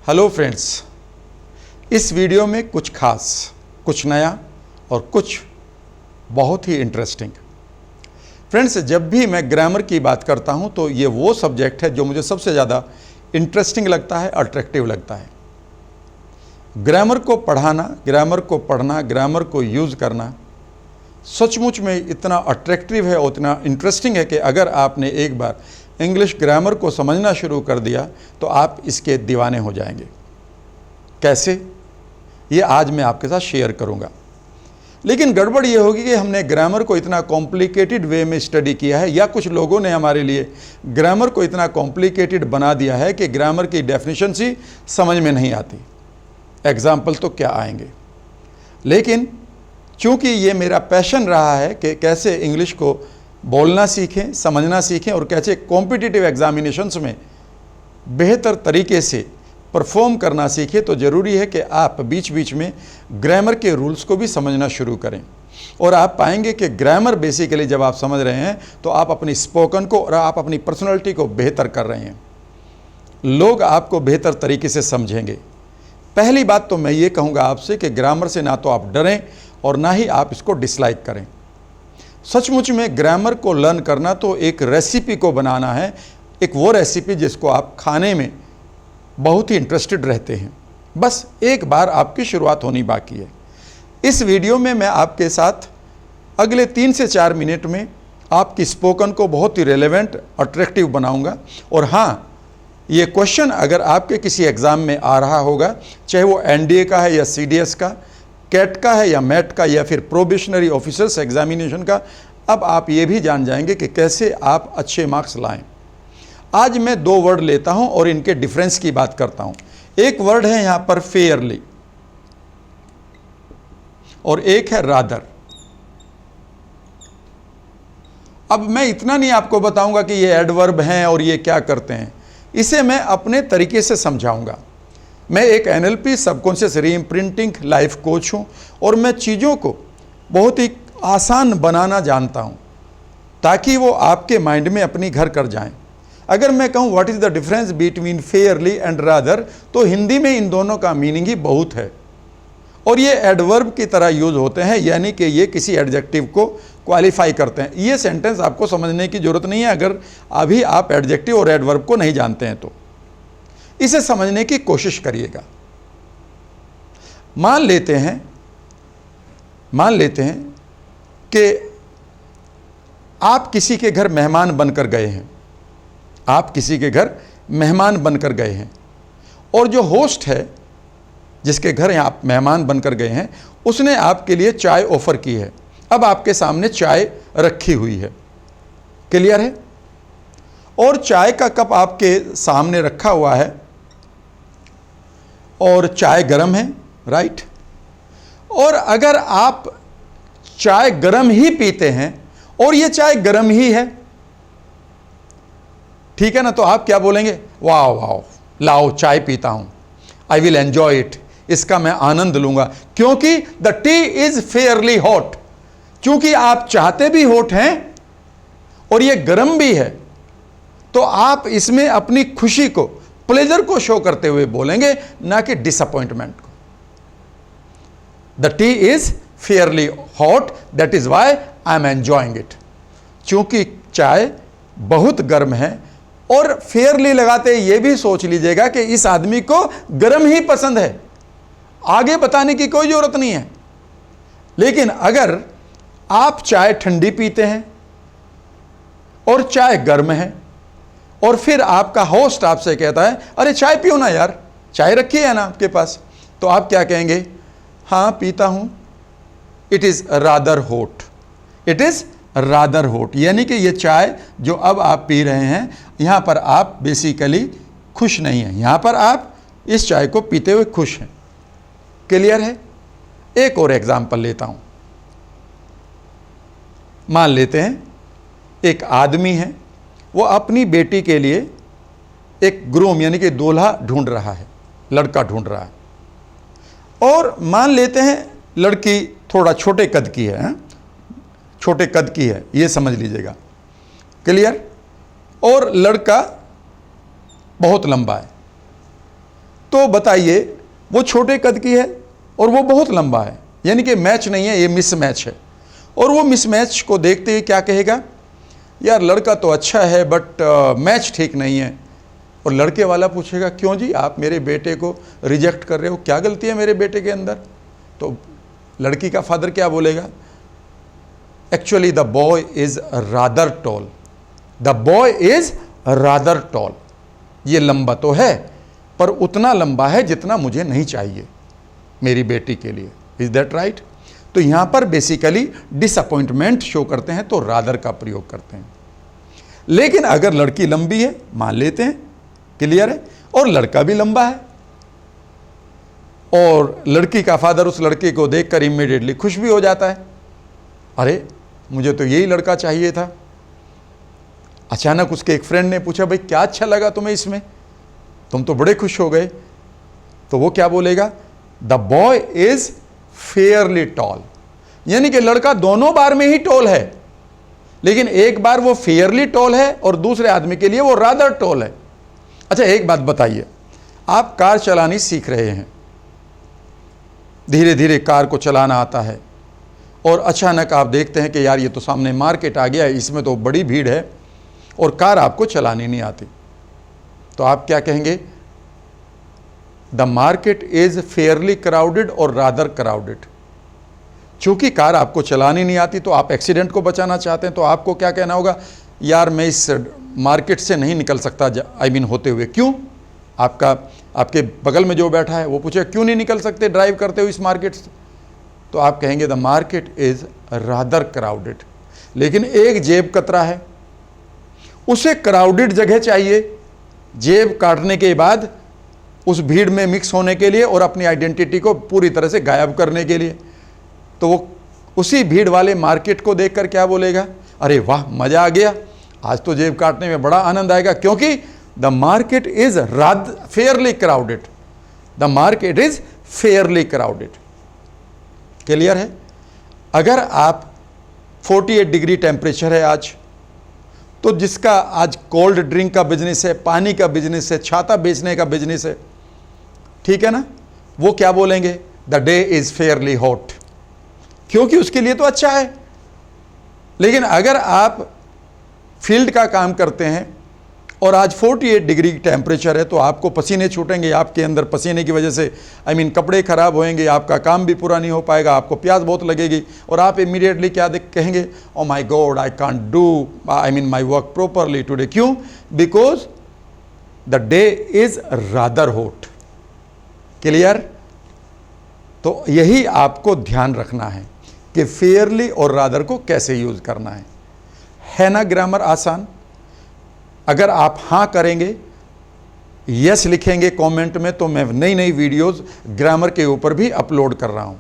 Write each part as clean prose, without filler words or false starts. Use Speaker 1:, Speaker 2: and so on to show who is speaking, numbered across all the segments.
Speaker 1: Hello friends, इस video में कुछ खास, कुछ नया और कुछ बहुत ही इंटरेस्टिंग। फ्रेंड्स, जब भी मैं ग्रामर की बात करता हूं तो ये वो सब्जेक्ट है जो मुझे सबसे ज़्यादा इंटरेस्टिंग लगता है, अट्रैक्टिव लगता है। ग्रामर को पढ़ाना, ग्रामर को पढ़ना, ग्रामर को यूज़ करना सचमुच में इतना अट्रैक्टिव है और इतना इंटरेस्टिंग है कि अगर आपने एक बार इंग्लिश ग्रामर को समझना शुरू कर दिया तो आप इसके दीवाने हो जाएंगे। कैसे, ये आज मैं आपके साथ शेयर करूंगा। लेकिन गड़बड़ ये होगी कि हमने ग्रामर को इतना कॉम्प्लिकेटेड वे में स्टडी किया है, या कुछ लोगों ने हमारे लिए ग्रामर को इतना कॉम्प्लिकेटेड बना दिया है कि ग्रामर की डेफिनेशन ही समझ में नहीं आती। एग्जाम्पल तो क्या आएंगे, लेकिन चूंकि ये मेरा पैशन रहा है कि कैसे इंग्लिश को बोलना सीखें, समझना सीखें और कैसे कॉम्पिटिटिव एग्जामिनेशंस में बेहतर तरीके से परफॉर्म करना सीखें, तो ज़रूरी है कि आप बीच बीच में ग्रामर के रूल्स को भी समझना शुरू करें। और आप पाएंगे कि ग्रामर बेसिकली जब आप समझ रहे हैं तो आप अपनी स्पोकन को और आप अपनी पर्सनैलिटी को बेहतर कर रहे हैं। लोग आपको बेहतर तरीके से समझेंगे। पहली बात तो मैं ये कहूँगा आपसे कि ग्रामर से ना तो आप डरें और ना ही आप इसको डिसलाइक करें। सचमुच में ग्रामर को लर्न करना तो एक रेसिपी को बनाना है, एक वो रेसिपी जिसको आप खाने में बहुत ही इंटरेस्टेड रहते हैं। बस एक बार आपकी शुरुआत होनी बाकी है। इस वीडियो में मैं आपके साथ अगले 3 से 4 मिनट में आपकी स्पोकन को बहुत ही रेलेवेंट, अट्रैक्टिव बनाऊंगा। और हाँ, ये क्वेश्चन अगर आपके किसी एग्ज़ाम में आ रहा होगा, चाहे वो एनडीए का है या सीडीएस का, कैट का है या मैट का, या फिर प्रोबेशनरी ऑफिसर्स एग्जामिनेशन का, अब आप ये भी जान जाएंगे कि कैसे आप अच्छे मार्क्स लाएं। आज मैं 2 वर्ड लेता हूं और इनके डिफरेंस की बात करता हूं। एक वर्ड है यहां पर फेयरली और एक है रादर। अब मैं इतना नहीं आपको बताऊंगा कि ये एडवर्ब हैं और ये क्या करते हैं, इसे मैं अपने तरीके से समझाऊंगा। मैं एक एनएलपी सबकॉन्शियस रीइम्प्रिंटिंग लाइफ कोच हूं और मैं चीज़ों को बहुत ही आसान बनाना जानता हूं ताकि वो आपके माइंड में अपनी घर कर जाएं। अगर मैं कहूं what is the difference between Fairlie and rather, तो हिंदी में इन दोनों का मीनिंग ही बहुत है और ये एडवर्ब की तरह यूज होते हैं, यानी कि ये किसी एडजेक्टिव को क्वालिफाई करते हैं। ये सेंटेंस आपको समझने की जरूरत नहीं है अगर अभी आप एडजेक्टिव और एडवर्ब को नहीं जानते हैं तो इसे समझने की कोशिश करिएगा। मान लेते हैं कि आप किसी के घर मेहमान बनकर गए हैं। आप किसी के घर मेहमान बनकर गए हैं और जो होस्ट है जिसके घर आप मेहमान बनकर गए हैं, उसने आपके लिए चाय ऑफर की है। अब आपके सामने चाय रखी हुई है, क्लियर है, और चाय का कप आपके सामने रखा हुआ है और चाय गर्म है, राइट। और अगर आप चाय गर्म ही पीते हैं और ये चाय गर्म ही है, ठीक है ना, तो आप क्या बोलेंगे? वाह वाह, लाओ चाय पीता हूं, आई विल एंजॉय इट, इसका मैं आनंद लूंगा, क्योंकि the tea is fairly hot. क्योंकि आप चाहते भी हॉट हैं और ये गर्म भी है, तो आप इसमें अपनी खुशी को, प्लेजर को शो करते हुए बोलेंगे, ना कि डिसअपॉइंटमेंट को। The tea is fairly hot, that is why I am enjoying it. क्योंकि चाय बहुत गर्म है, और फेयरली लगाते ये भी सोच लीजिएगा कि इस आदमी को गर्म ही पसंद है, आगे बताने की कोई जरूरत नहीं है। लेकिन अगर आप चाय ठंडी पीते हैं और चाय गर्म है और फिर आपका होस्ट आपसे कहता है अरे चाय पियो ना यार, चाय रखी है ना आपके पास, तो आप क्या कहेंगे? हाँ पीता हूं, it is rather hot, it is rather hot. यानी कि ये चाय जो अब आप पी रहे हैं, यहां पर आप बेसिकली खुश नहीं हैं, यहां पर आप इस चाय को पीते हुए खुश हैं, क्लियर है। एक और एग्जांपल लेता हूं। मान लेते हैं एक आदमी है, वो अपनी बेटी के लिए एक ग्रूम यानी कि दूल्हा ढूंढ रहा है, लड़का ढूंढ रहा है। और मान लेते हैं लड़की थोड़ा छोटे कद की है, छोटे कद की है, ये समझ लीजिएगा, क्लियर। और लड़का बहुत लंबा है। तो बताइए, वो छोटे कद की है और वो बहुत लंबा है, यानी कि मैच नहीं है, ये मिसमैच है। और वो मिसमैच को देखते ही क्या कहेगा, यार लड़का तो अच्छा है बट मैच ठीक नहीं है। और लड़के वाला पूछेगा, क्यों जी, आप मेरे बेटे को रिजेक्ट कर रहे हो, क्या गलती है मेरे बेटे के अंदर? तो लड़की का फादर क्या बोलेगा, actually the boy is rather tall, the boy is rather tall. ये लंबा तो है पर उतना लंबा है जितना मुझे नहीं चाहिए मेरी बेटी के लिए। Is that right? तो यहां पर बेसिकली डिसअपॉइंटमेंट शो करते हैं तो रादर का प्रयोग करते हैं। लेकिन अगर लड़की लंबी है, मान लेते हैं, क्लियर है, और लड़का भी लंबा है, और लड़की का फादर उस लड़के को देखकर इमीडिएटली खुश भी हो जाता है, अरे मुझे तो यही लड़का चाहिए था। अचानक उसके एक फ्रेंड ने पूछा, भाई क्या अच्छा लगा तुम्हें इसमें, तुम तो बड़े खुश हो गए। तो वो क्या बोलेगा, the boy is fairly tall, यानी कि लड़का दोनों बार में ही टॉल है, लेकिन एक बार वो फेयरली टॉल है और दूसरे आदमी के लिए वो रादर टॉल है। अच्छा एक बात बताइए, आप कार चलानी सीख रहे हैं, धीरे धीरे कार को चलाना आता है, और अचानक आप देखते हैं कि यार ये तो सामने मार्केट आ गया है, इसमें तो बड़ी भीड़ है और कार आपको चलानी नहीं आती, तो आप क्या कहेंगे, the market is fairly crowded और रादर क्राउडेड। चूंकि कार आपको चलानी नहीं आती तो आप एक्सीडेंट को बचाना चाहते हैं, तो आपको क्या कहना होगा, यार मैं इस मार्केट से नहीं निकल सकता, आई मीन होते हुए। क्यों? आपके बगल में जो बैठा है वो पूछे, क्यों नहीं निकल सकते ड्राइव करते हुए इस मार्केट से? तो आप कहेंगे the market is rather crowded. लेकिन एक जेब कतरा है, उसे क्राउडेड जगह चाहिए जेब काटने के बाद उस भीड़ में मिक्स होने के लिए और अपनी आइडेंटिटी को पूरी तरह से गायब करने के लिए। तो वो उसी भीड़ वाले मार्केट को देखकर क्या बोलेगा, अरे वाह मजा आ गया, आज तो जेब काटने में बड़ा आनंद आएगा, क्योंकि the market is fairly crowded, the market is fairly crowded. Clear है? अगर आप 48 डिग्री टेम्परेचर है आज, तो जिसका आज कोल्ड ड्रिंक का बिजनेस है, पानी का बिजनेस है, छाता बेचने का बिजनेस है, ठीक है ना, वो क्या बोलेंगे, the day is fairly hot, क्योंकि उसके लिए तो अच्छा है। लेकिन अगर आप फील्ड का काम करते हैं और आज 48 डिग्री टेम्परेचर है, तो आपको पसीने छूटेंगे, आपके अंदर पसीने की वजह से कपड़े खराब होएंगे, आपका काम भी पूरा नहीं हो पाएगा, आपको प्यास बहुत लगेगी, और आप इमीडिएटली क्या कहेंगे, oh my god I can't do my work properly today. क्यों? Because the day is rather hot. Clear? तो यही आपको ध्यान रखना है कि फेयरली और रादर को कैसे यूज करना है ना ग्रामर आसान? अगर आप हाँ करेंगे, यस लिखेंगे कमेंट में, तो मैं नई नई वीडियोस ग्रामर के ऊपर भी अपलोड कर रहा हूं।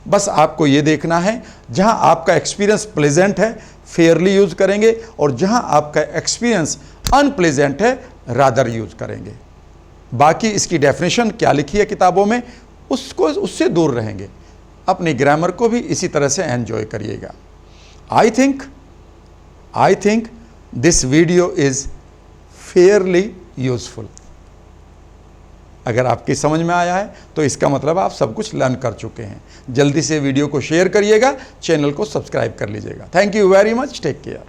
Speaker 1: बस आपको ये देखना है, जहां आपका एक्सपीरियंस प्लेजेंट है फेयरली यूज करेंगे, और जहां आपका एक्सपीरियंस अनप्लेजेंट है रादर यूज करेंगे। बाकी इसकी डेफिनेशन क्या लिखी है किताबों में, उससे दूर रहेंगे। अपनी ग्रामर को भी इसी तरह से एंजॉय करिएगा। I think this video is fairly useful. अगर आपकी समझ में आया है तो इसका मतलब आप सब कुछ लर्न कर चुके हैं। जल्दी से वीडियो को शेयर करिएगा, चैनल को सब्सक्राइब कर लीजिएगा। Thank you very much, take care.